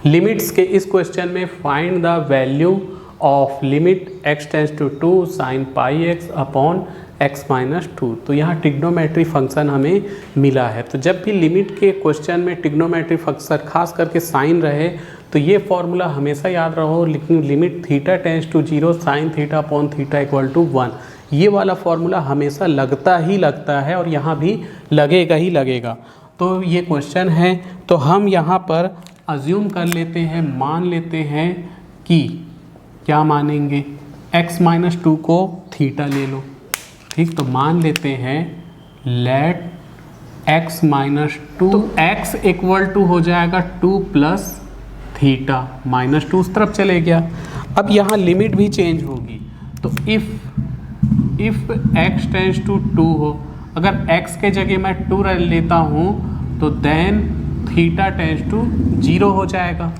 Limits के इस question में find the value of limit x tends to 2 sine pi x upon x minus 2। तो यहाँ trigonometry function हमें मिला है। तो जब भी लिमिट के क्वेश्चन में ट्रिग्नोमेट्री फंक्शन खास करके साइन रहे तो ये फॉर्मूला हमेशा याद रहो, लेकिन limit theta tends to 0 sine theta upon theta equal to 1, ये वाला फॉर्मूला हमेशा लगता है और यहाँ भी लगेगा ही लगेगा। तो ये क्वेश्चन है, तो हम यहाँ पर अज्यूम कर लेते हैं, मान लेते हैं कि क्या मानेंगे, x माइनस 2 को थीटा ले लो, ठीक। तो मान लेते हैं लेट x माइनस 2, तो x इक्वल टू हो जाएगा 2 प्लस थीटा, माइनस 2 उस तरफ चले गया। अब यहाँ लिमिट भी चेंज होगी, तो इफ x टेंस टू 2 हो, अगर x के जगह मैं 2 लेता हूँ तो देन थीटा टेंस टू 0 हो जाएगा,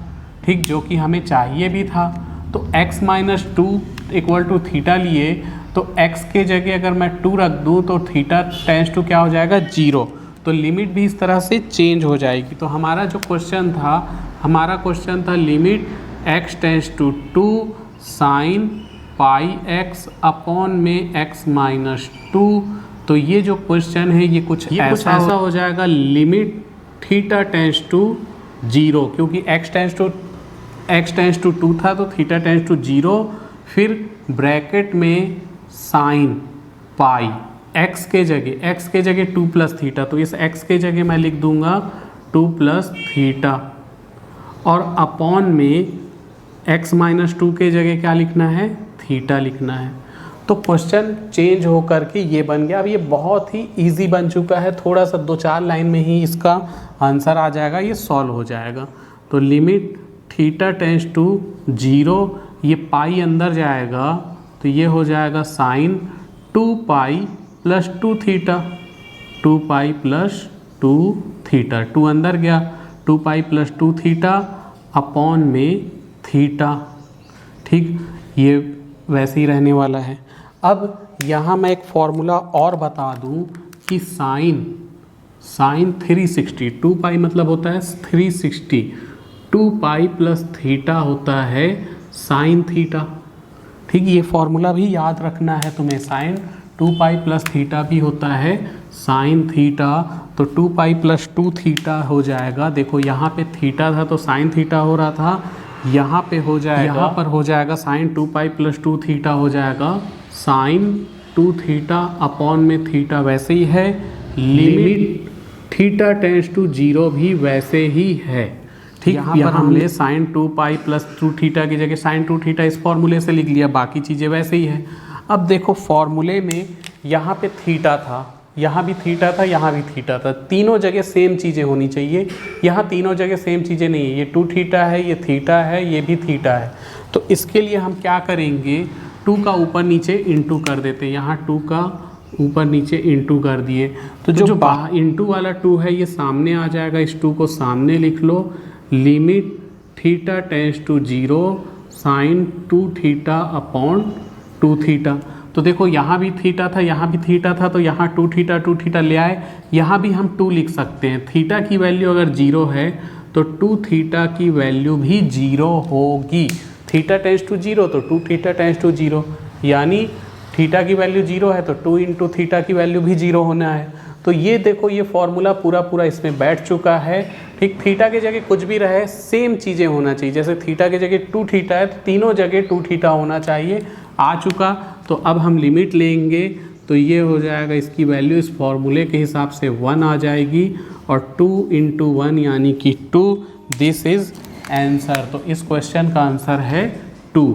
ठीक, जो कि हमें चाहिए भी था। तो x minus 2 equal to theta लिए, तो x के जगह अगर मैं 2 रख दूँ तो थीटा टेंस टू क्या हो जाएगा, 0। तो लिमिट भी इस तरह से चेंज हो जाएगी। तो हमारा जो क्वेश्चन था, limit x tends to 2 sine pi x upon में x माइनस 2। तो ये जो क्वेश्चन है ये कुछ ऐसा हो जाएगा, लिमिट थीटा टेंस टू 0, क्योंकि x टेंस टू 2 था तो थीटा टेंस टू 0, फिर ब्रैकेट में साइन पाई x के जगह 2 प्लस थीटा, तो इस x के जगह मैं लिख दूंगा 2 प्लस थीटा, और अपॉन में x माइनस 2 के जगह क्या लिखना है, थीटा लिखना है। तो क्वेश्चन चेंज होकर के ये बन गया। अब ये बहुत ही इजी बन चुका है, थोड़ा सा 2-4 लाइन में ही इसका आंसर आ जाएगा, ये सॉल्व हो जाएगा। तो लिमिट थीटा टेंस टू 0, ये पाई अंदर जाएगा तो ये हो जाएगा sine 2 pi plus 2 theta, 2 pi plus 2 theta, 2 अंदर गया, 2 पाई प्लस 2 थीटा अपॉन में थीटा, ठीक, ये वैसे ही रहने वाला है। अब यहाँ मैं एक फॉर्मूला और बता दूँ कि साइन 360, 2 पाई मतलब होता है 360, 2 पाई प्लस थीटा होता है साइन थीटा, ठीक। ये फॉर्मूला भी याद रखना है तुम्हें, साइन 2 पाई प्लस थीटा भी होता है साइन थीटा। तो 2 पाई प्लस 2 थीटा हो जाएगा, देखो यहाँ पे थीटा था तो साइन थीटा हो रहा था, यहाँ पे हो जाएगा, यहाँ पर हो जाएगा साइन 2 पाई प्लस 2 थीटा हो जाएगा साइन 2 थीटा अपॉन में थीटा वैसे ही है, लिमिट थीटा टेंस टू 0 भी वैसे ही है, ठीक। यहाँ पर हमने साइन 2 पाई प्लस 2 थीटा की जगह साइन 2 थीटा इस फॉर्मूले से लिख लिया, बाकी चीज़ें वैसे ही है। अब देखो फॉर्मूले में यहाँ पे थीटा था, यहाँ भी थीटा था, यहाँ भी थीटा था, तीनों जगह सेम चीज़ें होनी चाहिए। यहाँ तीनों जगह सेम चीज़ें नहीं है, ये 2 थीटा है, ये थीटा है, ये भी थीटा है। तो इसके लिए हम क्या करेंगे, 2 का ऊपर नीचे इंटू कर देते हैं, यहाँ 2 का ऊपर नीचे इंटू कर दिए, तो जो बाहर इंटू वाला 2 है ये सामने आ जाएगा, इस 2 को सामने लिख लो, limit theta tends to 0 sine 2 theta upon 2 theta. तो देखो यहाँ भी थीटा था, यहाँ भी थीटा था, तो यहाँ 2 थीटा ले आए, यहाँ भी हम 2 लिख सकते हैं। थीटा की वैल्यू अगर 0 है तो 2 थीटा की वैल्यू भी 0 होगी, थीटा टेंस टू 0 तो 2 थीटा टेंस टू 0, यानी थीटा की वैल्यू 0 है तो 2 इंटू थीटा की वैल्यू भी 0 होना है। तो ये देखो ये फॉर्मूला पूरा इसमें बैठ चुका है, ठीक। थीटा के जगह कुछ भी रहे सेम चीज़ें होना चाहिए, जैसे थीटा के जगह 2 थीटा है तो तीनों जगह 2 थीटा होना चाहिए, आ चुका। तो अब हम लिमिट लेंगे तो ये हो जाएगा, इसकी वैल्यू इस फॉर्मूले के हिसाब से 1 आ जाएगी, और 2 इंटू 1 यानी कि 2, दिस इज़ आंसर। तो इस क्वेश्चन का आंसर है 2।